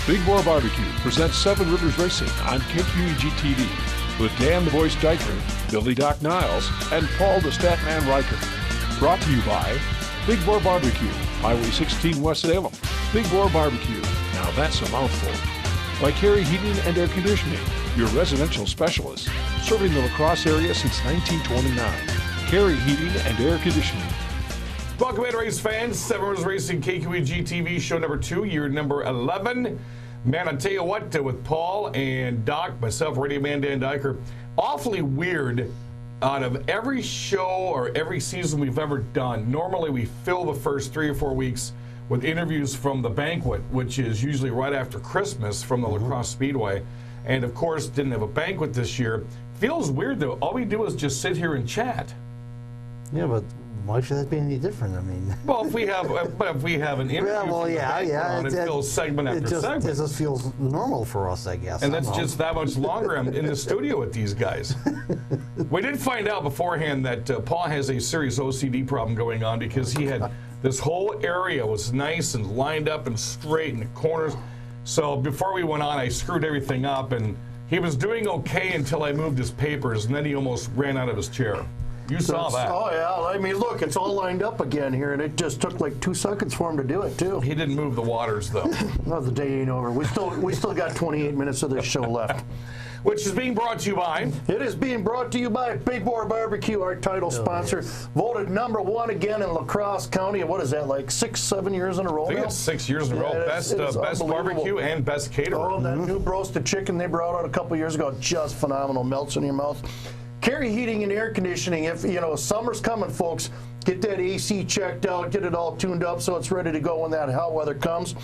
Big Boar Barbecue presents Seven Rivers Racing on KQEG TV with Dan the Voice Dyker, Billy Doc Niles, and Paul the Statman Riker. Brought to you by Big Boar Barbecue, Highway 16 West Salem. Big Boar Barbecue, now that's a mouthful. By Carey Heating and Air Conditioning, your residential specialist, serving the La Crosse area since 1929. Carey Heating and Air Conditioning. Welcome in, race fans. Seven Rivers Racing KQEG TV show number 2, year number 11. Man, I tell you what, with Paul and Doc, myself, Radio Man Dan Dyker, awfully weird. Out of every show or every season we've ever done, normally we fill the first 3 or 4 weeks with interviews from the banquet, which is usually right after Christmas from the La Crosse Speedway. And of course, didn't have a banquet this year. Feels weird though. All we do is just sit here and chat. Yeah, but why should that be any different? I mean, well, if we have an interview, it feels segment after segment. It just feels normal for us, I guess. And that's just that much longer. I'm in the studio with these guys. We did find out beforehand that Paul has a serious OCD problem going on because he had this whole area was nice and lined up and straight in the corners. So before we went on, I screwed everything up, and he was doing okay until I moved his papers, and then he almost ran out of his chair. You saw that. Oh, yeah. I mean, look, it's all lined up again here, and it just took like 2 seconds for him to do it, too. He didn't move the waters, though. Well, the day ain't over. We still got 28 minutes of this show left. Which is being brought to you by? It is being brought to you by Big Boar Barbecue, our title sponsor. Yes. Voted #1 again in La Crosse County. What is that, like 6, 7 years in a row I think now? it's 6 years in a row. Best barbecue and best caterer. Oh, that new roasted chicken they brought out a couple years ago, just phenomenal. Melts in your mouth. Carey Heating and Air Conditioning. If summer's coming, folks, get that AC checked out, get it all tuned up so it's ready to go when that hot weather comes.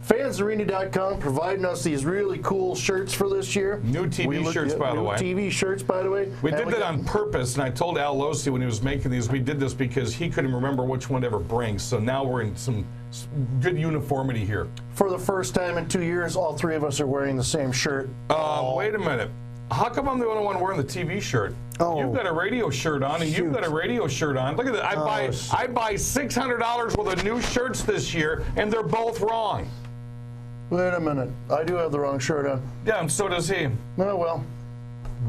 Fansarena.com providing us these really cool shirts for this year. New TV shirts, by the way. New TV shirts, by the way. We did that on purpose, and I told Al Losi when he was making these, we did this because he couldn't remember which one to ever bring. So now we're in some good uniformity here. For the first time in 2 years, all 3 of us are wearing the same shirt. Wait a minute. How come I'm the only one wearing the TV shirt? Oh. You've got a radio shirt on, and you've got a radio shirt on. Look at that. I buy $600 worth of new shirts this year, and they're both wrong. Wait a minute. I do have the wrong shirt on. Yeah, and so does he. Oh, well.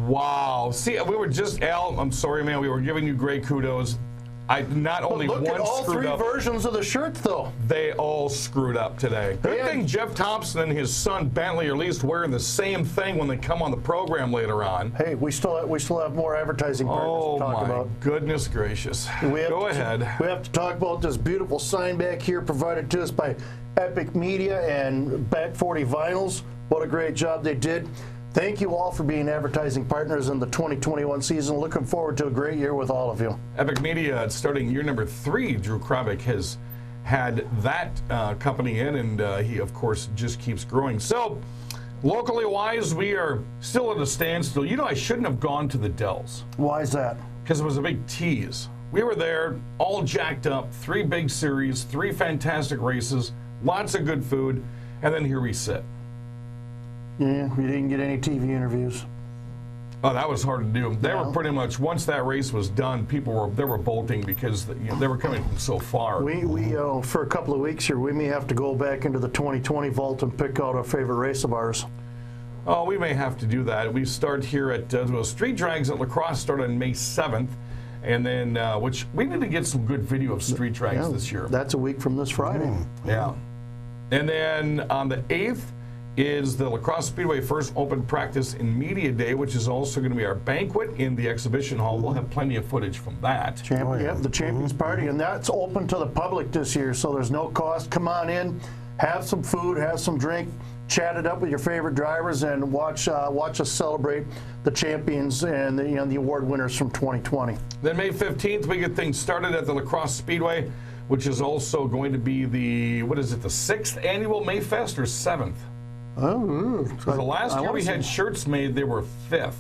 Wow. See, we were just, Al, I'm sorry, man. We were giving you great kudos. Not only look one at all screwed 3 up, versions of the shirts, though. They all screwed up today. Good thing Jeff Thompson and his son Bentley are at least wearing the same thing when they come on the program later on. Hey, we still have more advertising partners to talk about. Oh my goodness gracious! Go ahead. We have to talk about this beautiful sign back here provided to us by Epic Media and Back 40 Vinyls. What a great job they did. Thank you all for being advertising partners in the 2021 season. Looking forward to a great year with all of you. Epic Media, starting year number 3, Drew Kravick has had that company in, and he, of course, just keeps growing. So, locally wise, we are still at a standstill. You know, I shouldn't have gone to the Dells. Why is that? Because it was a big tease. We were there, all jacked up, 3 big series, 3 fantastic races, lots of good food, and then here we sit. Yeah, we didn't get any TV interviews. Oh, that was hard to do. They were pretty much, once that race was done, they were bolting because they were coming from so far. We for a couple of weeks here, we may have to go back into the 2020 vault and pick out a favorite race of ours. Oh, we may have to do that. We start here at Street Drags at La Crosse start on May 7th, and then which we need to get some good video of Street Drags this year. That's a week from this Friday. Yeah, and then on the 8th. Is the La Crosse Speedway first open practice and media day, which is also going to be our banquet in the exhibition hall. We'll have plenty of footage from that. The Champions Party, and that's open to the public this year, so there's no cost. Come on in, have some food, have some drink, chat it up with your favorite drivers, and watch us celebrate the champions and the award winners from 2020. Then May 15th, we get things started at the La Crosse Speedway, which is also going to be the 6th annual Mayfest or 7th? Oh, so the last year we had shirts made, they were 5th.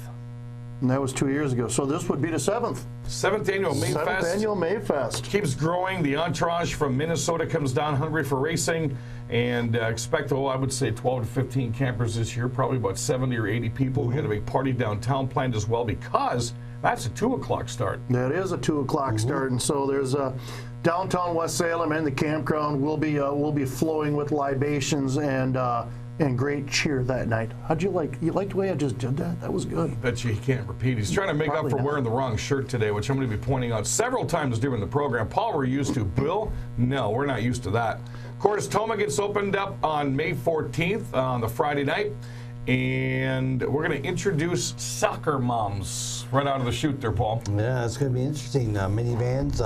And that was 2 years ago. So this would be the 7th. 7th annual Mayfest. 7th annual Mayfest. Keeps growing. The entourage from Minnesota comes down hungry for racing, and expect, I would say 12 to 15 campers this year, probably about 70 or 80 people. We got a big party downtown planned as well because that's a 2 o'clock start. That is a 2 o'clock start, and so there's downtown West Salem and the campground will be flowing with libations and and great cheer that night. How'd you like the way I just did that? That was good. Bet you he can't repeat. He's trying to make Probably up for not. wearing the wrong shirt today, which I'm going to be pointing out several times during the program. Paul, we're used to. Bill, no, we're not used to that. Cordes Toma gets opened up on May 14th on the Friday night. And we're going to introduce soccer moms right out of the chute there, Paul. Yeah, it's going to be interesting. Minivans,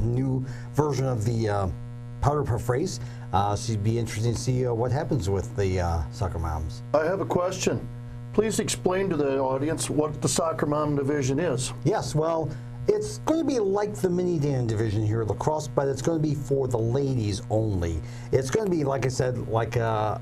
new version of the powder puff race. So it'd be interesting to see what happens with the soccer moms. I have a question. Please explain to the audience what the soccer mom division is. Yes, well, it's going to be like the mini-dan division here at lacrosse, but it's going to be for the ladies only. It's going to be, like I said, like a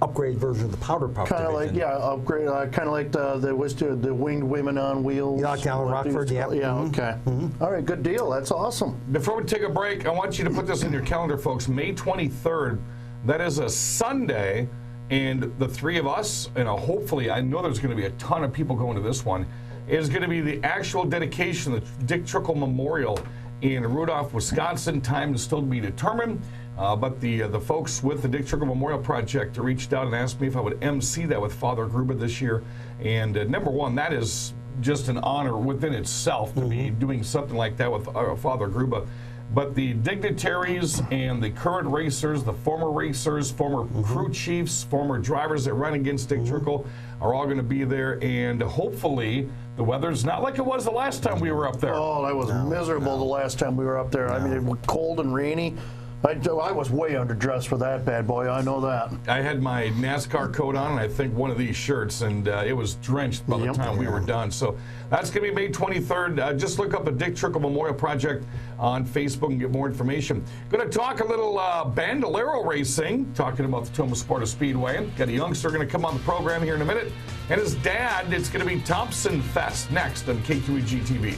upgrade version of the powder puff Kind of division. like, yeah, upgrade. Kind of like the winged women on wheels. Yeah, like down in Rockford, yeah. Yeah, okay. All right, good deal. That's awesome. Before we take a break, I want you to put this in your calendar, folks. May 23rd, that is a Sunday, and the three of us, and hopefully, I know there's going to be a ton of people going to this one, is going to be the actual dedication of the Dick Trickle Memorial in Rudolph, Wisconsin. Time is still to be determined. But the folks with the Dick Trickle Memorial Project reached out and asked me if I would MC that with Father Gruba this year. And number one, that is just an honor within itself to be doing something like that with Father Gruba. But the dignitaries and the current racers, the former racers, former crew chiefs, former drivers that run against Dick Trickle are all going to be there. And hopefully the weather's not like it was the last time we were up there. Oh, that was miserable the last time we were up there. I mean, it was cold and rainy. I was way underdressed for that bad boy. I know that. I had my NASCAR coat on and I think one of these shirts, and it was drenched by the time we were done. So that's going to be May 23rd. Just look up the Dick Trickle Memorial Project on Facebook and get more information. Going to talk a little Bandolero racing, talking about the Toma Sporta Speedway. Got a youngster going to come on the program here in a minute. And his dad, it's going to be Thompson Fest next on KQEG TV.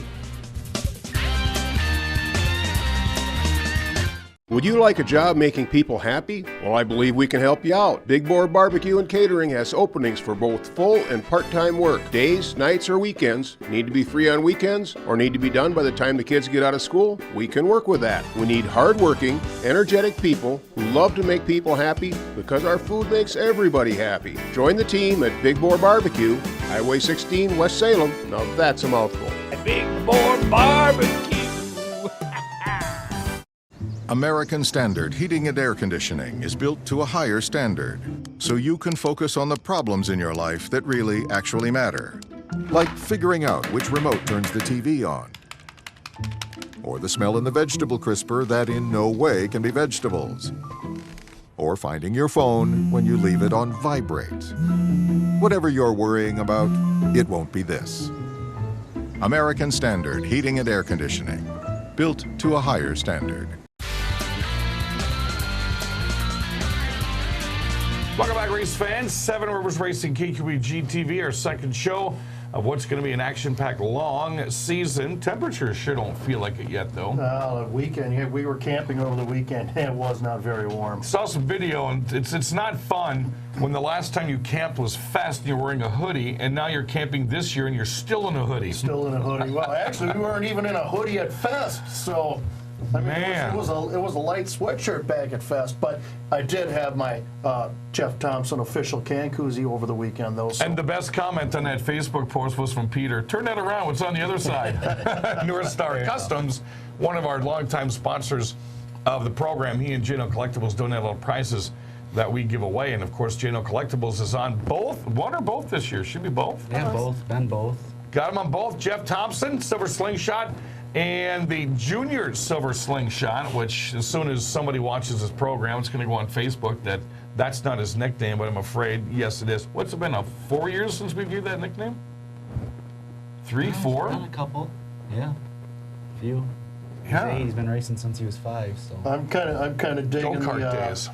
Would you like a job making people happy? Well, I believe we can help you out. Big Boar Barbecue and Catering has openings for both full and part-time work. Days, nights, or weekends. Need to be free on weekends or need to be done by the time the kids get out of school? We can work with that. We need hard-working, energetic people who love to make people happy because our food makes everybody happy. Join the team at Big Boar Barbecue, Highway 16, West Salem. Now that's a mouthful. Big Boar Barbecue. American Standard Heating and Air Conditioning is built to a higher standard, so you can focus on the problems in your life that really actually matter. Like figuring out which remote turns the TV on, or the smell in the vegetable crisper that in no way can be vegetables, or finding your phone when you leave it on vibrate. Whatever you're worrying about, it won't be this. American Standard Heating and Air Conditioning, built to a higher standard. Welcome back, race fans. Seven Rivers Racing KQEG TV, our second show of what's going to be an action-packed long season. Temperatures sure don't feel like it yet, though. The weekend, we were camping over the weekend. It was not very warm. Saw some video, and it's not fun when the last time you camped was Fest and you're wearing a hoodie, and now you're camping this year and you're still in a hoodie. Still in a hoodie. Well, actually, we weren't even in a hoodie at Fest, so... I mean, it was a light sweatshirt back at Fest, but I did have my Jeff Thompson official can koozie over the weekend, though. So. And the best comment on that Facebook post was from Peter. Turn that around. What's on the other side? North Star Customs, one of our longtime sponsors of the program. He and J&O Collectibles donate little prizes that we give away. And, of course, J&O Collectibles is on both, one or both this year. Should be both. Yeah, both. Been both. Got him on both. Jeff Thompson, Silver Slingshot, and the Junior Silver Slingshot, which as soon as somebody watches this program, it's going to go on Facebook that that's not his nickname, but I'm afraid, yes, it is. What's it been, 4 years since we've used that nickname? 3, 4? Been a couple. Yeah. A few. Yeah. He's been racing since he was 5, so. I'm kind of digging Go-kart days.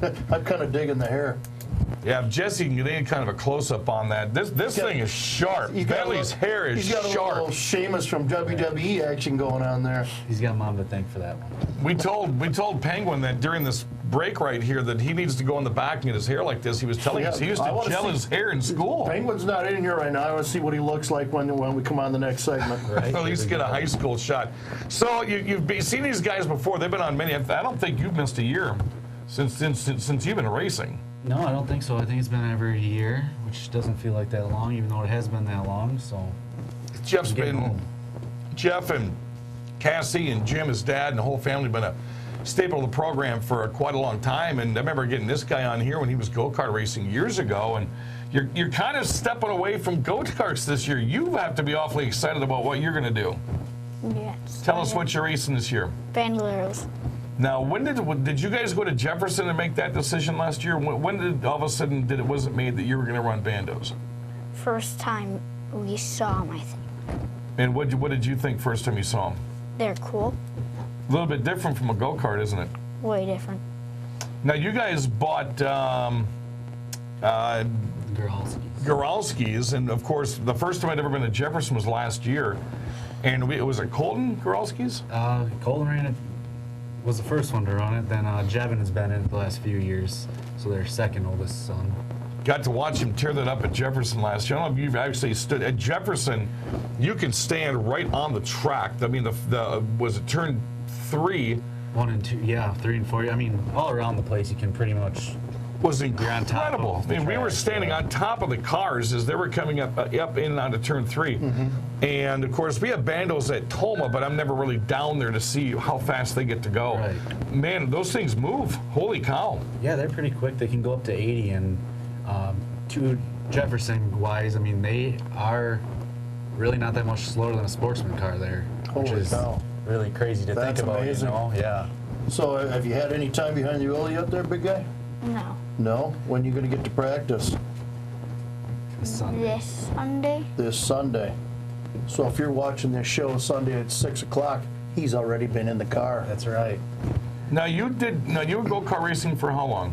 I'm kind of digging the hair. Yeah, if Jesse can get any kind of a close-up on that. This thing is sharp. Bentley's hair is He's got a sharp. little Sheamus from WWE action going on there. He's got Mom to thank for that one. We told Penguin that during this break right here that he needs to go in the back and get his hair like this. He was telling us he used to gel his hair in school. Penguin's not in here right now. I want to see what he looks like when we come on the next segment. Right. At least get a high school shot. So you've seen these guys before. They've been on many. I don't think you've missed a year since you've been racing. No, I don't think so. I think it's been every year, which doesn't feel like that long, even though it has been that long. So Jeff's I'm getting been, home. Jeff and Cassie and Jim, his dad, and the whole family been a staple of the program for quite a long time. And I remember getting this guy on here when he was go-kart racing years ago. And you're kind of stepping away from go-karts this year. You have to be awfully excited about what you're going to do. Yes. Tell us what you're racing this year. Bandoleros. Now, when did you guys go to Jefferson and make that decision last year? When did all of a sudden was it made that you were going to run bandos? First time we saw them, I think. And what did you think first time you saw them? They're cool. A little bit different from a go-kart, isn't it? Way different. Now, you guys bought Goralski's, and of course, the first time I'd ever been to Jefferson was last year. And was it Colton Goralski's? Colton ran it, was the first one to run it. Then Jevin has been in it the last few years, so their second oldest son. Got to watch him tear that up at Jefferson last year. I don't know if you've actually stood at Jefferson. You can stand right on the track. I mean, was it turn 3? 1 and 2, yeah, 3 and 4. I mean, all around the place you can pretty much. Was on top incredible. of I mean, the we were track, standing on top of the cars as they were coming up in and onto turn 3. And of course, we have bandos at Toma, but I'm never really down there to see how fast they get to go. Right. Man, those things move. Holy cow. Yeah, they're pretty quick. They can go up to 80, and to Jefferson-wise, I mean, they are really not that much slower than a Sportsman car there, which Holy is cow. really crazy to That's think about. amazing. You know? Yeah. So have you had any time behind the wheel yet there, big guy? No. No? When you going to get to practice? This Sunday. This Sunday? This Sunday. So if you're watching this show Sunday at 6 o'clock, he's already been in the car. That's right. Now, you were go-kart racing for how long?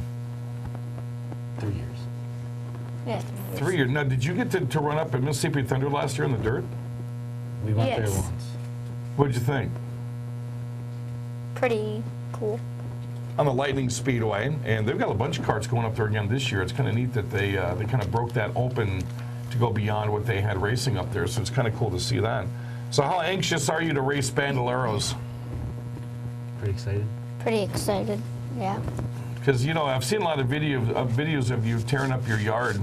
3 years. Yes. 3 years. Now, did you get to run up at Mississippi Thunder last year in the dirt? We went there Yes. once. What'd you think? Pretty cool. On the Lightning Speedway, and they've got a bunch of karts going up there again this year. It's kind of neat that they kind of broke that open to go beyond what they had racing up there, so it's kind of cool to see that. So how anxious are you to race Bandoleros? Pretty excited. Pretty excited. Yeah. Because, you know, I've seen a lot of videos of you tearing up your yard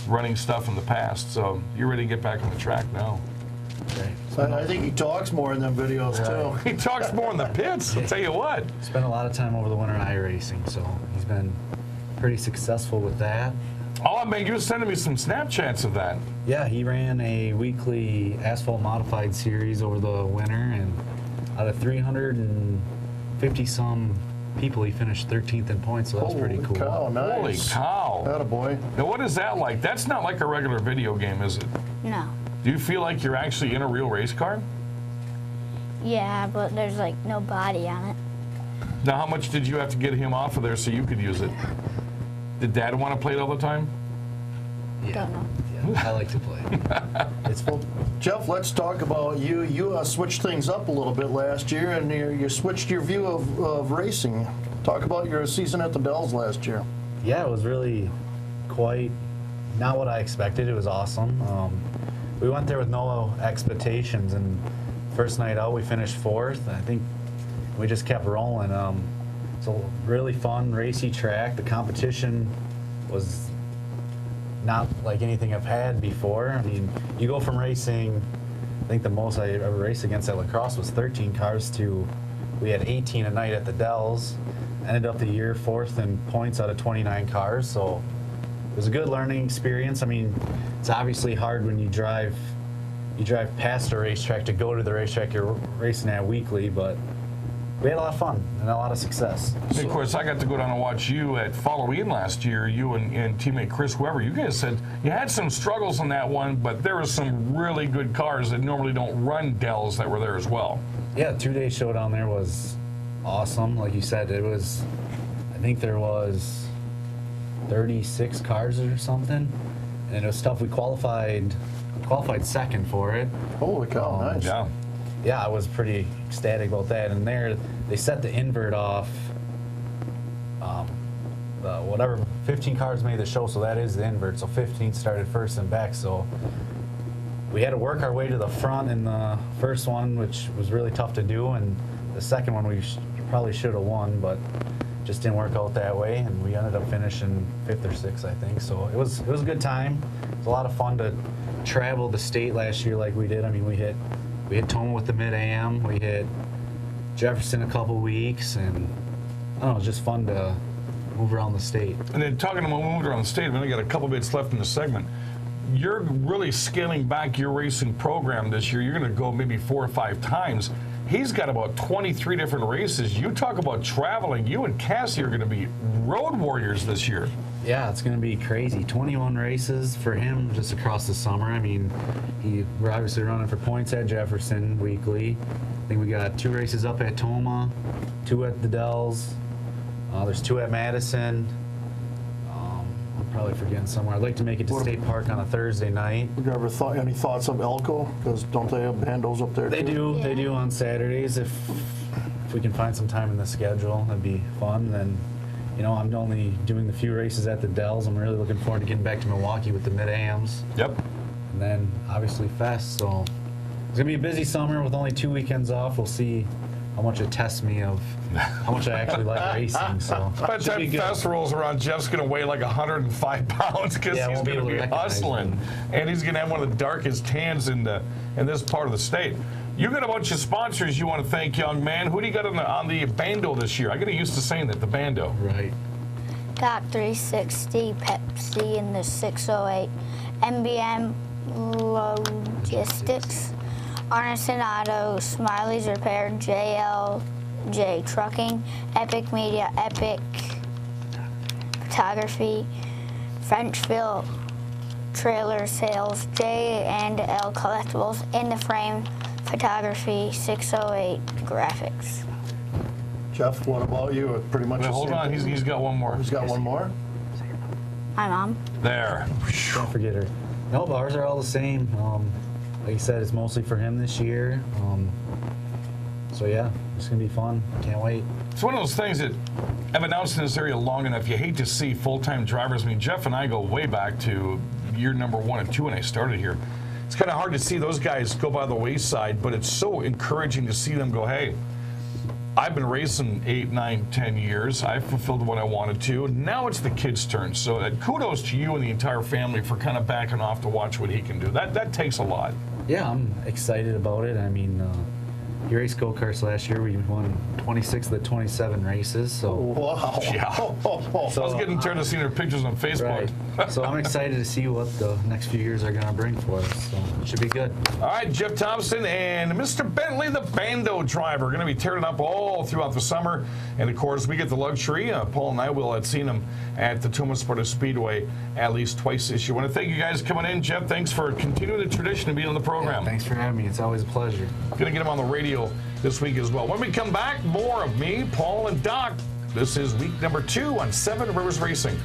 running stuff in the past, so you're ready to get back on the track now. Right. I think he talks more in them videos, too. He talks more in the pits, I'll tell you what. Spent a lot of time over the winter in iRacing, so he's been pretty successful with that. Oh, man, you were sending me some Snapchats of that. Yeah, he ran a weekly asphalt modified series over the winter, and out of 350 some people, he finished 13th in points, so that's pretty Holy cool. cow, nice. Holy cow. Attaboy. Now, what is that like? That's not like a regular video game, is it? No. Do you feel like you're actually in a real race car? Yeah, but there's like no body on it. Now, how much did you have to get him off of there so you could use it? Did Dad want to play it all the time? Yeah. Don't know. Yeah, I like to play. It's Well, Jeff, let's talk about you. You switched things up a little bit last year, and you switched your view of racing. Talk about your season at the Dells last year. Yeah, it was really quite not what I expected. It was awesome. We went there with no expectations, and first night out we finished 4th. I think we just kept rolling. It's a really fun, racy track. The competition was not like anything I've had before. I mean, you go from racing, I think the most I ever raced against at Lacrosse was 13 cars to, we had 18 a night at the Dells. Ended up the year 4th in points out of 29 cars, so it was a good learning experience. I mean, it's obviously hard when you drive past a racetrack to go to the racetrack you're racing at weekly, but we had a lot of fun and a lot of success. And of course, I got to go down and watch you at Halloween last year, you and teammate Chris Weber. You guys said you had some struggles on that one, but there were some really good cars that normally don't run Dells that were there as well. Yeah, the 2-day showdown there was awesome. Like you said, it was, I think there was 36 cars or something, and it was tough. We qualified second for it. Holy cow, nice. Yeah. Yeah, I was pretty ecstatic about that. And there, they set the invert off. Whatever 15 cars made the show, so that is the invert. So 15 started first and back. So we had to work our way to the front in the first one, which was really tough to do. And the second one, we probably should have won, but just didn't work out that way, and we ended up finishing 5th or 6th, I think. So it was a good time. It was a lot of fun to travel the state last year like we did. I mean, we hit Toma with the mid-AM, we hit Jefferson a couple weeks, and I don't know, it was just fun to move around the state. And then talking about moving around the state, we only got a couple minutes left in the segment. You're really scaling back your racing program this year. You're going to go maybe 4 or 5 times. He's got about 23 different races. You talk about traveling. You and Cassie are going to be road warriors this year. Yeah, it's going to be crazy. 21 races for him just across the summer. I mean, we're obviously running for points at Jefferson weekly. I think we got 2 races up at Toma, 2 at the Dells. There's 2 at Madison. I'm probably forgetting somewhere. I'd like to make it to State Park on a Thursday night. Have you ever any thoughts of Elko? Because don't they have bandos up there? They too? do. They do on Saturdays. If we can find some time in the schedule, that'd be fun. Then, you know, I'm only doing the few races at the Dells. I'm really looking forward to getting back to Milwaukee with the mid-AMs. Yep. And then, obviously, Fest. So it's going to be a busy summer with only 2 weekends off. We'll see how much it tests me of how much I actually like racing. So by the time Fest rolls around, Jeff's going to weigh like 105 pounds because he's going to be hustling. And he's going to have one of the darkest tans in this part of the state. You got a bunch of sponsors you want to thank, young man. Who do you got on the bando this year? I get used to saying that, the bando. Right. Got 360, Pepsi in the 608, MBM Logistics, Arneson Auto, Smiley's Repair, JLJ Trucking, Epic Media, Epic Photography, Frenchville Trailer Sales, J&L Collectibles, In the Frame Photography, 608 Graphics. Jeff, what about you? Pretty much. Wait, hold on, he's got one more. He's got one more. Hi, Mom. There. Don't forget her. Nope, ours are all the same. Like you said, it's mostly for him this year. So yeah, it's gonna be fun. Can't wait. It's one of those things that I've announced in this area long enough. You hate to see full-time drivers. I mean, Jeff and I go way back to year number 1 and 2 when I started here. It's kind of hard to see those guys go by the wayside, but it's so encouraging to see them go, hey, I've been racing 8, 9, 10 years. I fulfilled what I wanted to. Now it's the kid's turn. So kudos to you and the entire family for kind of backing off to watch what he can do. That takes a lot. Yeah, I'm excited about it. I mean, we raced go-karts last year. We won 26 of the 27 races. So Wow. Yeah. So I was getting turned to seeing their pictures on Facebook. Right. So I'm excited to see what the next few years are going to bring for us. So it should be good. All right, Jeff Thompson and Mr. Bentley, the bando driver, are going to be tearing up all throughout the summer. And, of course, we get the luxury. Paul and I will have seen him at the Toma Sports Speedway at least twice this year. I want to thank you guys for coming in. Jeff, thanks for continuing the tradition of being on the program. Yeah, thanks for having me. It's always a pleasure. Going to get him on the radio this week as well. When we come back, more of me, Paul, and Doc. This is week number 2 on 7 Rivers Racing.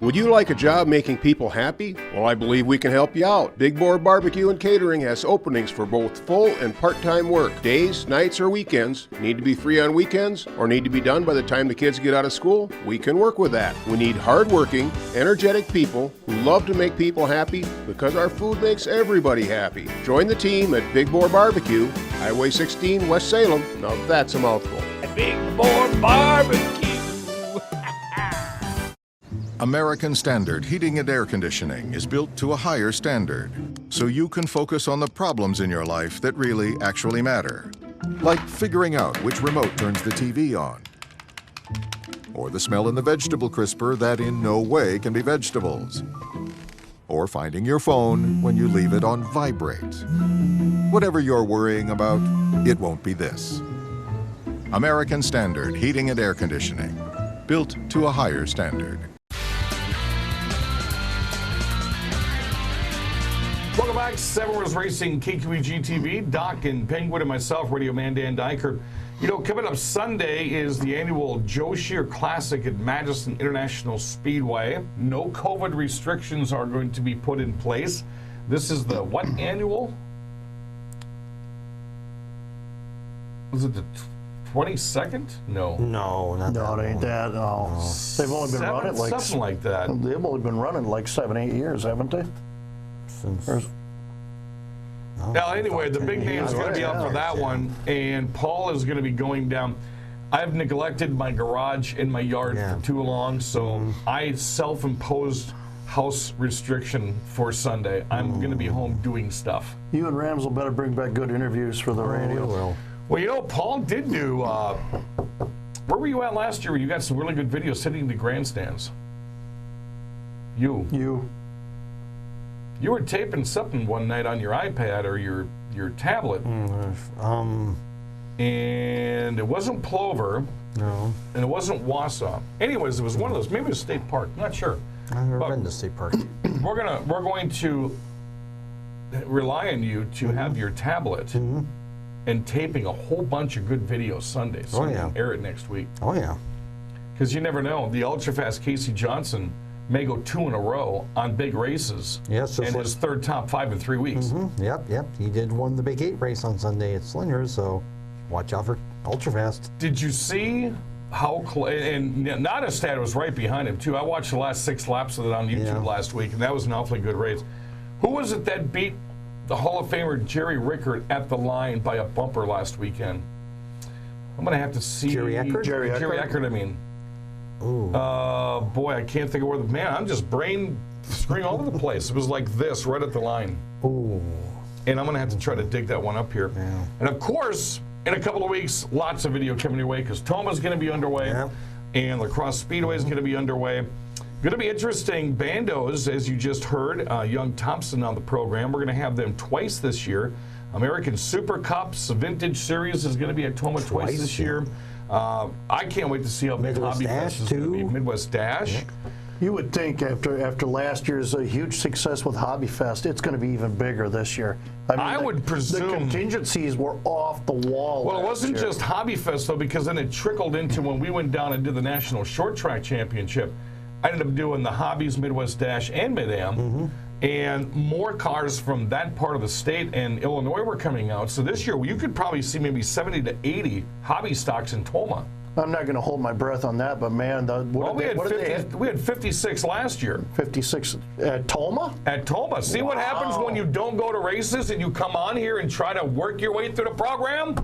Would you like a job making people happy? Well, I believe we can help you out. Big Boar Barbecue and Catering has openings for both full and part-time work. Days, nights, or weekends. Need to be free on weekends or need to be done by the time the kids get out of school? We can work with that. We need hard-working, energetic people who love to make people happy because our food makes everybody happy. Join the team at Big Boar Barbecue, Highway 16, West Salem. Now that's a mouthful. Big Boar Barbecue. American Standard Heating and Air Conditioning is built to a higher standard, so you can focus on the problems in your life that really actually matter. Like figuring out which remote turns the TV on, or the smell in the vegetable crisper that in no way can be vegetables, or finding your phone when you leave it on vibrate. Whatever you're worrying about, it won't be this. American Standard Heating and Air Conditioning, built to a higher standard. Welcome back, 7 Rivers Racing, KQEG TV, Doc and Penguin and myself, Radio Man Dan Diker. You know, coming up Sunday is the annual Joe Shear Classic at Madison International Speedway. No COVID restrictions are going to be put in place. This is the what annual? Was it the 22nd? No. No, not that No, it ain't long. that. No. They've only been running like something like that. They've only been running like 7, 8 years, haven't they? Since Or- Now, anyway, the big names are going to be up for that one, and Paul is going to be going down. I've neglected my garage in my yard for too long, so I self-imposed house restriction for Sunday. I'm going to be home doing stuff. You and Ramsel better bring back good interviews for the radio. Well, you know, Paul did do. Where were you at last year? You got some really good videos sitting the grandstands. You were taping something one night on your iPad or your tablet. And it wasn't Plover. No. And it wasn't Wausau. Anyways, it was one of those. Maybe it was State Park. I'm not sure. I've never been to State Park. We're going to rely on you to have your tablet and taping a whole bunch of good videos Sunday, so we can air it next week. Oh yeah. Because you never know, the ultra-fast Casey Johnson may go 2 in a row on big races. Yes, and his third top 5 in 3 weeks. Yep. He did won the Big 8 race on Sunday at Slingers, so watch out for ultra-fast. Did you see how and not a stat was right behind him too. I watched the last 6 laps of it on YouTube last week, and that was an awfully good race. Who was it that beat the Hall of Famer Jerry Rickert at the line by a bumper last weekend? I'm going to have to see. Jerry Eckert? Jerry Eckert, I mean. Ooh. Boy, I can't think of where I'm just brain screwing all over the place. It was like this, right at the line. Ooh. And I'm going to have to try to dig that one up here. Yeah. And of course, in a couple of weeks, lots of video coming your way because Toma's going to be underway and La Crosse Speedway is going to be underway. Going to be interesting. Bandos, as you just heard, young Thompson on the program. We're going to have them twice this year. American Super Cups, the Vintage Series is going to be at Toma twice this year. I can't wait to see how big Hobby Fest is going to be. Midwest Dash. Yeah. You would think after last year's huge success with Hobby Fest, it's going to be even bigger this year. I mean, I would presume the contingencies were off the wall. Well, it wasn't just Hobby Fest though, because then it trickled into when we went down and did the National Short Track Championship. I ended up doing the Hobbies, Midwest Dash, and Mid-Am. And more cars from that part of the state and Illinois were coming out. So this year, you could probably see maybe 70 to 80 hobby stocks in Toma. I'm not going to hold my breath on that, but man, we had 56 last year. 56 at Toma? At Toma. See what happens when you don't go to races and you come on here and try to work your way through the program?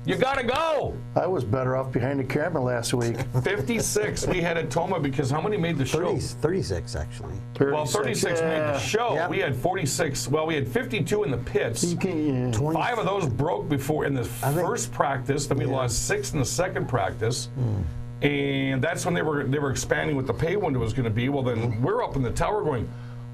You got to go. I was better off behind the camera last week. 56 we had at Toma because how many made the show? 36, actually. 36 made the show. Yep. We had 46. Well, we had 52 in the pits. 5 of those broke before in the first practice. Then we lost 6 in the second practice. And that's when they were expanding what the pay window was going to be. Well, then we're up in the tower going,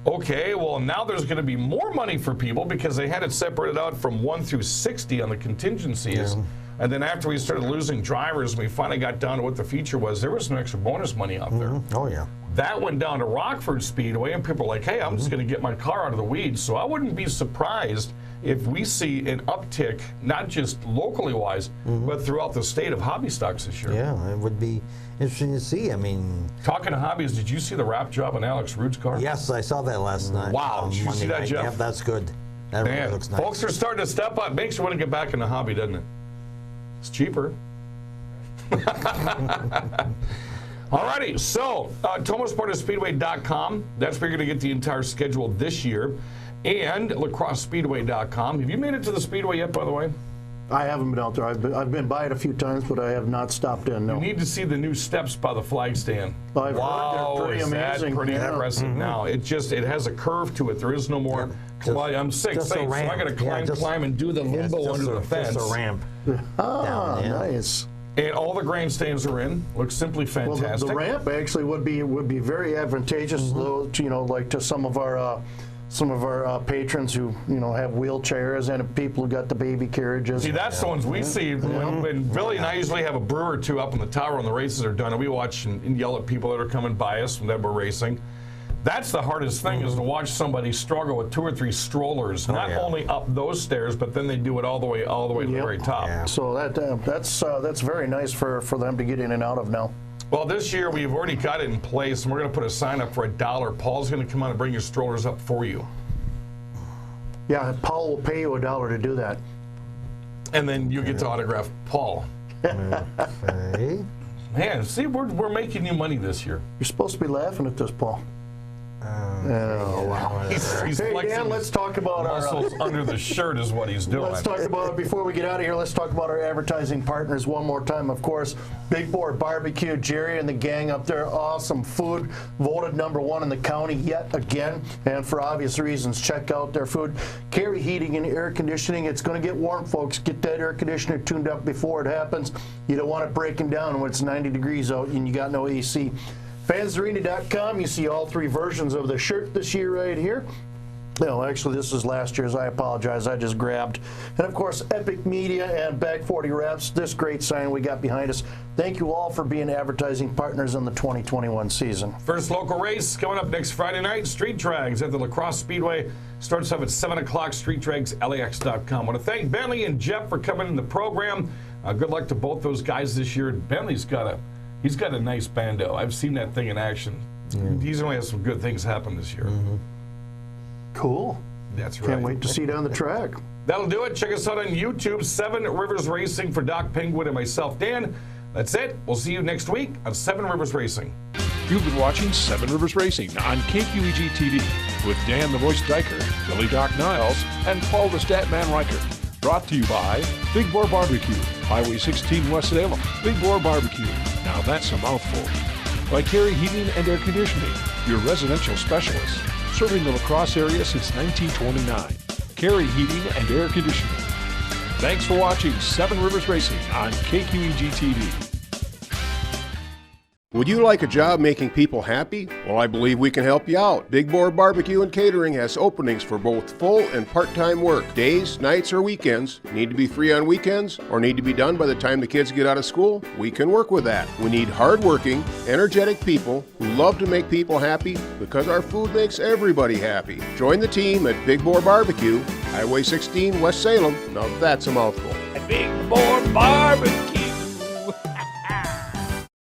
okay, well, now there's going to be more money for people because they had it separated out from 1 through 60 on the contingencies. Yeah. And then after we started losing drivers and we finally got down to what the feature was, there was some extra bonus money out there. Oh, yeah. That went down to Rockford Speedway, and people were like, hey, I'm just going to get my car out of the weeds. So I wouldn't be surprised if we see an uptick, not just locally wise, but throughout the state of hobby stocks this year. Yeah, it would be interesting to see. I mean, talking to hobbies, did you see the wrap job on Alex Root's car? Yes, I saw that last night. Wow, did you see that, Jeff? Yeah, that's good. That really looks nice. Folks are starting to step up. Makes you want to get back in the hobby, doesn't it? It's cheaper. Alrighty, so TomaSpartaSpeedway.com. That's where you're going to get the entire schedule this year. And LacrosseSpeedway.com. Have you made it to the Speedway yet, by the way? I haven't been out there. I've been by it a few times, but I have not stopped in. No. You need to see the new steps by the flag stand. I've heard they're pretty amazing. Pretty impressive. Now it has a curve to it. There is no more. I'm 6'8", so I got to climb and do the limbo under the fence. Just a ramp. Nice. And all the grandstands are in. Looks simply fantastic. Well, the ramp actually would be very advantageous, though, like to some of our patrons who have wheelchairs and people who got the baby carriages. See, that's the ones we see. When Billy and I usually have a brewer or two up in the tower when the races are done, and we watch and yell at people that are coming by us when we're racing. That's the hardest thing is to watch somebody struggle with 2 or 3 strollers, not only up those stairs, but then they do it all the way to the very top. Yeah. So that's very nice for them to get in and out of now. Well, this year we've already got it in place, and we're going to put a sign up for $1. Paul's going to come out and bring your strollers up for you. Yeah, Paul will pay you $1 to do that. And then you get to autograph Paul. Okay. Man, see, we're making you money this year. You're supposed to be laughing at this, Paul. Oh, wow. He's Hey, flexing Dan, let's talk about our... muscles under the shirt is what he's doing. Let's talk about it before we get out of here. Let's talk about our advertising partners one more time. Of course, Big Board Barbecue, Jerry and the gang up there. Awesome food. Voted #1 in the county yet again. And for obvious reasons, check out their food. Carry Heating and Air Conditioning. It's going to get warm, folks. Get that air conditioner tuned up before it happens. You don't want it breaking down when it's 90 degrees out and you got no AC. Fansarena.com, you see all 3 versions of the shirt this year right here. No, actually, this is last year's. I apologize. I just grabbed. And, of course, Epic Media and Back 40 Wraps, this great sign we got behind us. Thank you all for being advertising partners in the 2021 season. First local race coming up next Friday night, Street Drags at the La Crosse Speedway. Starts up at 7 o'clock, streetdragslax.com. I want to thank Bentley and Jeff for coming in the program. Good luck to both those guys this year. Bentley's got a nice bando. I've seen that thing in action. He's going to have some good things happen this year. Cool. That's right. Can't wait to see you down the track. That'll do it. Check us out on YouTube, 7 Rivers Racing for Doc Penguin and myself, Dan. That's it. We'll see you next week on 7 Rivers Racing. You've been watching 7 Rivers Racing on KQEG TV with Dan the Voice Diker, Billy Doc Niles, and Paul the Statman Riker. Brought to you by Big Boar Barbecue, Highway 16 West Salem. Big Boar Barbecue. Now that's a mouthful. By Carey Heating and Air Conditioning, your residential specialist. Serving the La Crosse area since 1929. Carey Heating and Air Conditioning. Thanks for watching 7 Rivers Racing on KQEG TV. Would you like a job making people happy? Well, I believe we can help you out. Big Boar Barbecue and Catering has openings for both full and part-time work. Days, nights, or weekends. Need to be free on weekends or need to be done by the time the kids get out of school? We can work with that. We need hard-working, energetic people who love to make people happy because our food makes everybody happy. Join the team at Big Boar Barbecue, Highway 16 West Salem. Now that's a mouthful. Big Boar Barbecue.